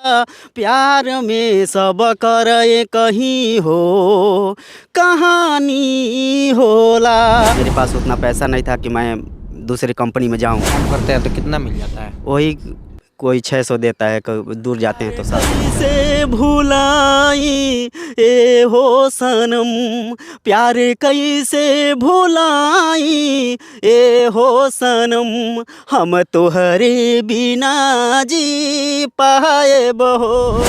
प्यार में सब कर कहीं हो कहानी होला। मेरे पास उतना पैसा नहीं था कि मैं दूसरी कंपनी में जाऊं। काम करते हैं तो कितना मिल जाता है? वही कोई 600 देता है, कोई दूर जाते हैं तो 700 से भुलाई ए हो सनम, प्यार कैसे भुलाई ए हो सनम, हम तोहरे बिना जी पाए बहो।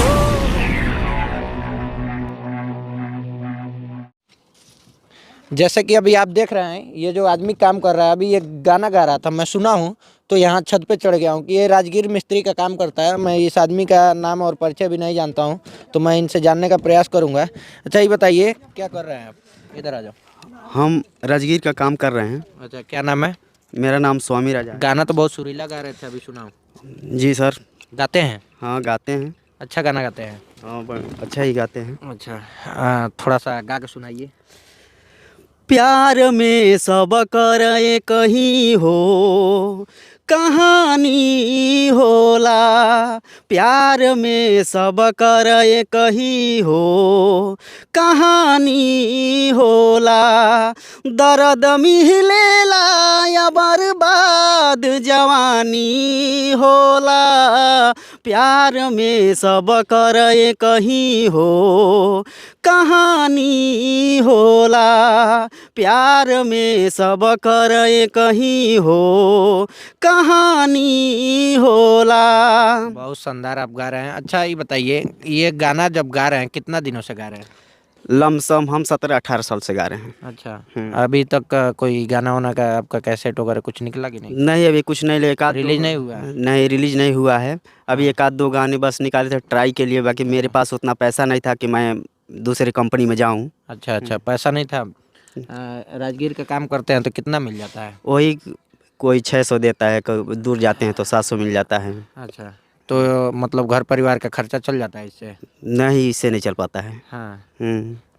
जैसे कि अभी आप देख रहे हैं, ये जो आदमी काम कर रहा है, अभी ये गाना गा रहा था, मैं सुना हूँ तो यहाँ छत पे चढ़ गया हूँ कि ये राजगीर मिस्त्री का काम करता है। मैं इस आदमी का नाम और परिचय भी नहीं जानता हूँ, तो मैं इनसे जानने का प्रयास करूँगा। अच्छा, ये बताइए क्या कर रहे हैं आप? इधर आ जाओ। हम राजगीर का काम कर रहे हैं। अच्छा, क्या नाम है? मेरा नाम स्वामी राजा है। गाना तो बहुत सुरीला गा रहे थे, अभी सुना हूँ। जी सर। गाते हैं? हाँ गाते हैं। अच्छा गाना गाते हैं? हाँ अच्छा ही गाते हैं। अच्छा, थोड़ा सा गा के सुनाइए। प्यार में सब कर कहीं हो कहानी होला, प्यार में सब कर कहीं हो कहानी होला, दर्द मिलेला या बर्बाद जवानी होला, प्यार में सब कर कहीं हो कहानी होला, प्यार में सब कर कहीं हो कहानी होला। बहुत शानदार आप गा रहे हैं। अच्छा, ये बताइए, ये गाना जब गा रहे हैं कितना दिनों से गा रहे हैं? लमसम हम 17-18 साल से गा रहे हैं। अच्छा, अभी तक कोई गाना वाना का आपका कैसेट वगैरह कुछ निकला कि नहीं? नहीं अभी कुछ नहीं, रिलीज नहीं हुआ है? नहीं रिलीज नहीं हुआ है। अभी एक आध दो गाने बस निकाले थे ट्राई के लिए, बाकी मेरे पास उतना पैसा नहीं था कि मैं दूसरी कंपनी में जाऊं। अच्छा, पैसा नहीं था। राजगीर का काम करते हैं तो कितना मिल जाता है? वही कोई 600 देता है, कोई दूर जाते हैं तो 700 मिल जाता है। अच्छा, तो मतलब घर परिवार का खर्चा चल जाता है इससे? नहीं इससे नहीं चल पाता है। हाँ।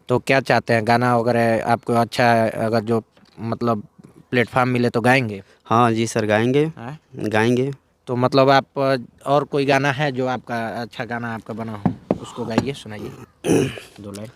तो क्या चाहते हैं, गाना वगैरह आपको अच्छा अगर जो मतलब प्लेटफार्म मिले तो गाएंगे? हाँ जी सर गाएंगे। हाँ? गाएंगे। तो मतलब आप और कोई गाना है जो आपका अच्छा गाना आपका बना हो, उसको गाइए, सुनाइए 2 लाइन।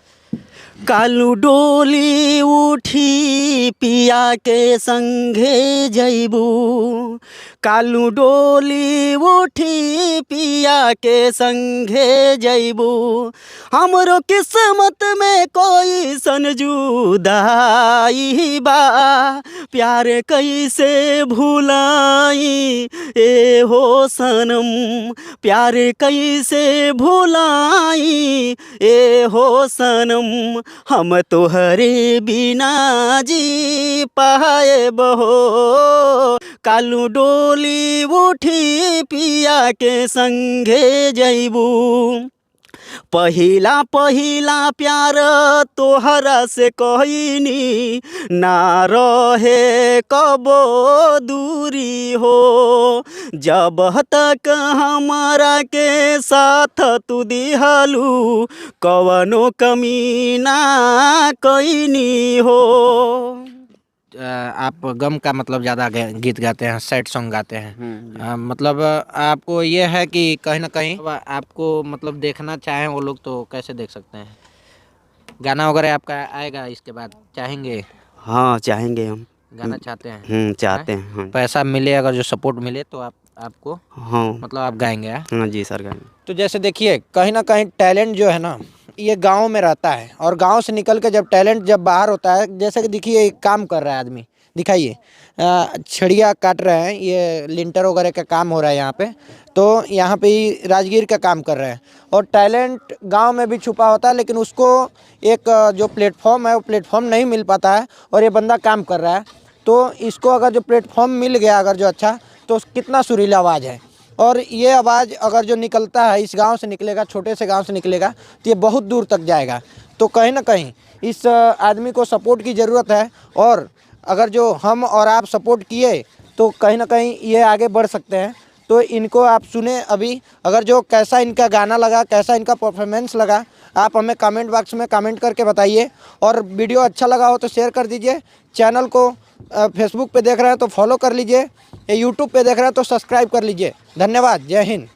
कालू डोली उठी पिया के संगे जैबू, कालू डोली उठी पिया के संगे जैबू, हमरो किस्मत में कोई सन जुदाई बा, प्यार कैसे भुलाई ए हो सनम, प्यार कैसे भुलाई ए हो सनम, हम तोहरे बिना जी पाए बहो। कालू डोली उठी पिया के संगे जैबू, पहिला पहिला प्यार तोहरा से कहनी, ना रहे कबो दूरी हो, जब तक हमारा के साथ तू दिहलू कवनो कमी ना कैनी हो। आप गम का मतलब ज़्यादा गीत गाते हैं, सैड सॉन्ग गाते हैं। मतलब आपको ये है कि कहीं ना कहीं आपको मतलब देखना चाहें वो लोग तो कैसे देख सकते हैं? गाना वगैरह आपका आएगा इसके बाद, चाहेंगे? हाँ चाहेंगे हम। गाना चाहते हैं? चाहते हैं हाँ। पैसा मिले, अगर जो सपोर्ट मिले तो आपको हाँ मतलब आप गाएंगे? हाँ जी सर गाएंगे। तो जैसे देखिए, कहीं ना कहीं टैलेंट जो है ना, ये गांव में रहता है, और गांव से निकल के जब टैलेंट जब बाहर होता है, जैसे कि देखिए एक काम कर रहा है आदमी, दिखाइए, छड़िया काट रहे हैं, ये लिंटर वगैरह का काम हो रहा है यहाँ पे, तो यहाँ पे ही राजगीर का काम कर रहे हैं। और टैलेंट गांव में भी छुपा होता है, लेकिन उसको एक जो प्लेटफॉर्म है वो प्लेटफॉर्म नहीं मिल पाता है, और ये बंदा काम कर रहा है। तो इसको अगर जो प्लेटफॉर्म मिल गया अगर जो अच्छा, तो कितना सुरीला आवाज़ है, और ये आवाज़ अगर जो निकलता है इस गांव से निकलेगा, छोटे से गांव से निकलेगा, तो ये बहुत दूर तक जाएगा। तो कहीं ना कहीं इस आदमी को सपोर्ट की ज़रूरत है, और अगर जो हम और आप सपोर्ट किए तो कहीं ना कहीं ये आगे बढ़ सकते हैं। तो इनको आप सुने अभी, अगर जो कैसा इनका गाना लगा, कैसा इनका परफॉर्मेंस लगा, आप हमें कमेंट बॉक्स में कमेंट करके बताइए। और वीडियो अच्छा लगा हो तो शेयर कर दीजिए। चैनल को फेसबुक पे देख रहे हैं तो फॉलो कर लीजिए, यूट्यूब पे देख रहे हैं तो सब्सक्राइब कर लीजिए। धन्यवाद, जय हिंद।